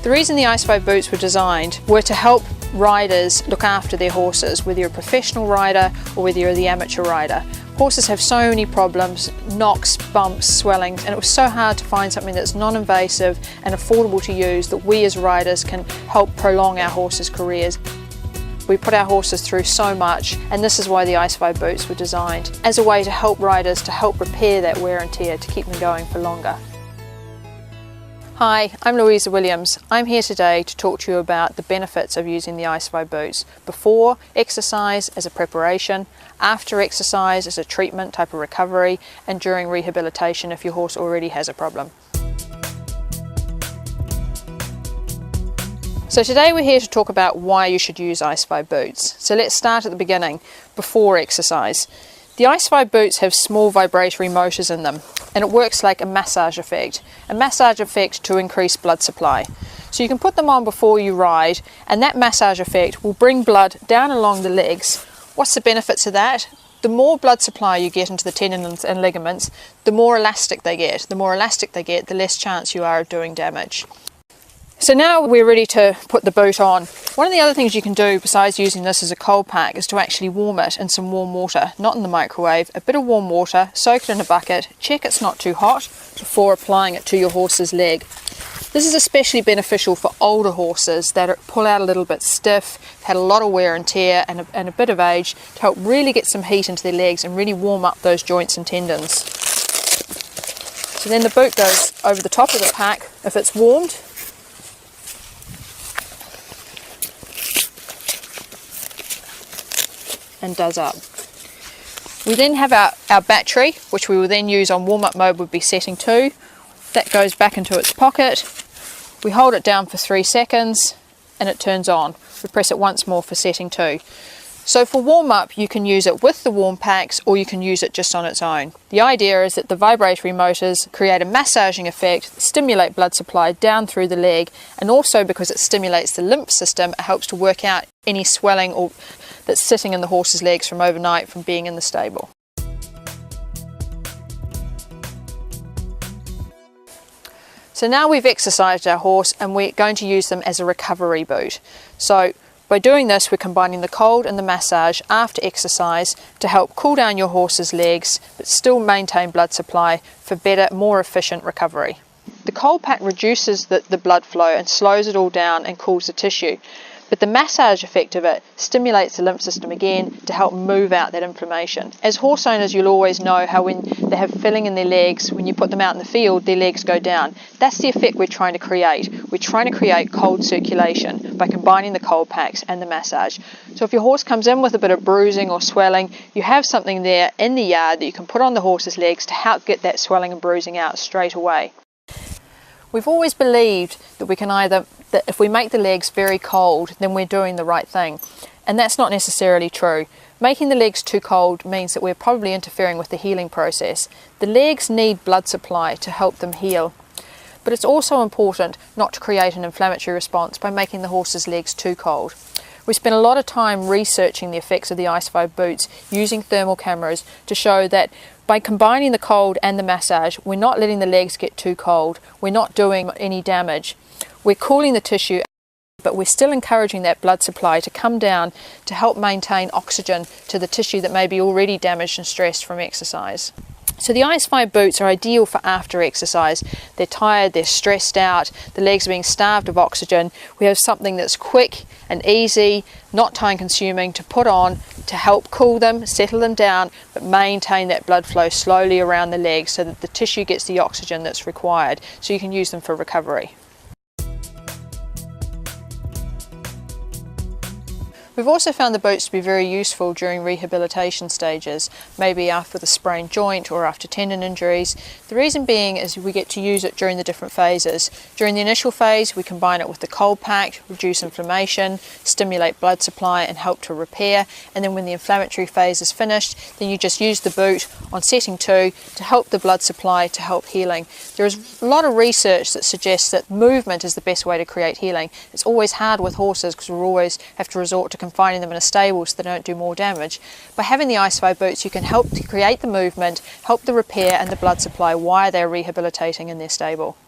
The reason the Ice 5 boots were designed were to help riders look after their horses, whether you're a professional rider or whether you're the amateur rider. Horses have so many problems, knocks, bumps, swellings, and it was so hard to find something that's non-invasive and affordable to use that we as riders can help prolong our horses' careers. We put our horses through so much, and this is why the Ice 5 boots were designed, as a way to help riders to help repair that wear and tear, to keep them going for longer. Hi, I'm Louisa Williams. I'm here today to talk to you about the benefits of using the Ice 5 boots before exercise as a preparation, after exercise as a treatment type of recovery, and during rehabilitation if your horse already has a problem. So today we're here to talk about why you should use Ice 5 boots. So let's start at the beginning, before exercise. The Ice 5 boots have small vibratory motors in them, and it works like a massage effect to increase blood supply. So you can put them on before you ride, and that massage effect will bring blood down along the legs. What's the benefits of that? The more blood supply you get into the tendons and ligaments, the more elastic they get. The more elastic they get, the less chance you are of doing damage. So now we're ready to put the boot on. One of the other things you can do besides using this as a cold pack is to actually warm it in some warm water, not in the microwave. A bit of warm water, soak it in a bucket, check it's not too hot before applying it to your horse's leg. This is especially beneficial for older horses that pull out a little bit stiff, had a lot of wear and tear and a bit of age, to help really get some heat into their legs and really warm up those joints and tendons. So then the boot goes over the top of the pack if it's warmed. And does up. We then have our battery, which we will then use on warm-up mode, would be setting 2. That goes back into its pocket. We hold it down for 3 seconds and it turns on. We press it once more for setting 2. So for warm-up you can use it with the warm packs or you can use it just on its own. The idea is that the vibratory motors create a massaging effect, stimulate blood supply down through the leg, and also because it stimulates the lymph system, it helps to work out any swelling or that's sitting in the horse's legs from overnight from being in the stable. So now we've exercised our horse and we're going to use them as a recovery boot. So by doing this, we're combining the cold and the massage after exercise to help cool down your horse's legs but still maintain blood supply for better, more efficient recovery. The cold pack reduces the blood flow and slows it all down and cools the tissue. But the massage effect of it stimulates the lymph system again to help move out that inflammation. As horse owners, you'll always know how when they have filling in their legs, when you put them out in the field, their legs go down. That's the effect we're trying to create. We're trying to create cold circulation by combining the cold packs and the massage. So if your horse comes in with a bit of bruising or swelling, you have something there in the yard that you can put on the horse's legs to help get that swelling and bruising out straight away. We've always believed that that if we make the legs very cold, then we're doing the right thing. And that's not necessarily true. Making the legs too cold means that we're probably interfering with the healing process. The legs need blood supply to help them heal. But it's also important not to create an inflammatory response by making the horse's legs too cold. We spent a lot of time researching the effects of the Ice 5 boots using thermal cameras to show that by combining the cold and the massage, we're not letting the legs get too cold, we're not doing any damage. We're cooling the tissue, but we're still encouraging that blood supply to come down to help maintain oxygen to the tissue that may be already damaged and stressed from exercise. So the Ice 5 boots are ideal for after exercise. They're tired, they're stressed out, the legs are being starved of oxygen. We have something that's quick and easy, not time consuming to put on to help cool them, settle them down, but maintain that blood flow slowly around the legs so that the tissue gets the oxygen that's required, so you can use them for recovery. We've also found the boots to be very useful during rehabilitation stages, maybe after the sprained joint or after tendon injuries. The reason being is we get to use it during the different phases. During the initial phase, we combine it with the cold pack, reduce inflammation, stimulate blood supply and help to repair. And then when the inflammatory phase is finished, then you just use the boot on setting 2 to help the blood supply, to help healing. There is a lot of research that suggests that movement is the best way to create healing. It's always hard with horses because we always have to resort to confining them in a stable so they don't do more damage. By having the Ice 5 boots, you can help to create the movement, help the repair and the blood supply while they're rehabilitating in their stable.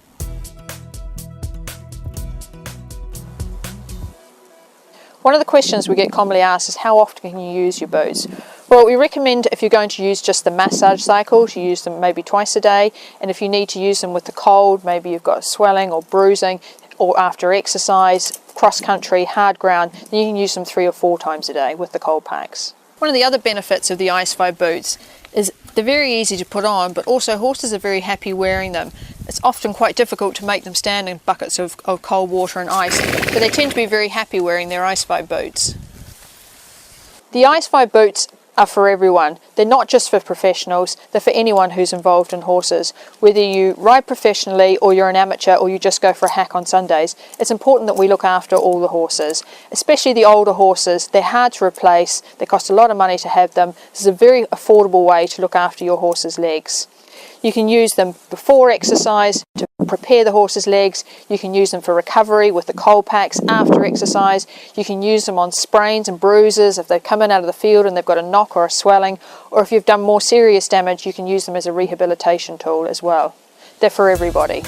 One of the questions we get commonly asked is how often can you use your boots? Well, we recommend if you're going to use just the massage cycle to use them maybe twice a day, and if you need to use them with the cold, maybe you've got swelling or bruising, or after exercise, cross country, hard ground, then you can use them 3 or 4 times a day with the cold packs. One of the other benefits of the Ice5 boots is they're very easy to put on, but also horses are very happy wearing them. It's often quite difficult to make them stand in buckets of cold water and ice, but they tend to be very happy wearing their Ice5 boots. The Ice5 boots are for everyone. They're not just for professionals, they're for anyone who's involved in horses. Whether you ride professionally or you're an amateur or you just go for a hack on Sundays, it's important that we look after all the horses, especially the older horses. They're hard to replace, they cost a lot of money to have them. This is a very affordable way to look after your horse's legs. You can use them before exercise to prepare the horse's legs. You can use them for recovery with the cold packs after exercise. You can use them on sprains and bruises if they've come in out of the field and they've got a knock or a swelling, or if you've done more serious damage, you can use them as a rehabilitation tool as well. They're for everybody.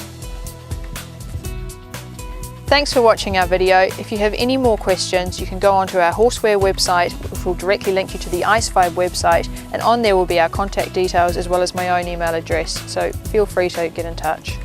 Thanks for watching our video. If you have any more questions, you can go onto our Horseware website, which will directly link you to the Ice5 website, and on there will be our contact details as well as my own email address, so feel free to get in touch.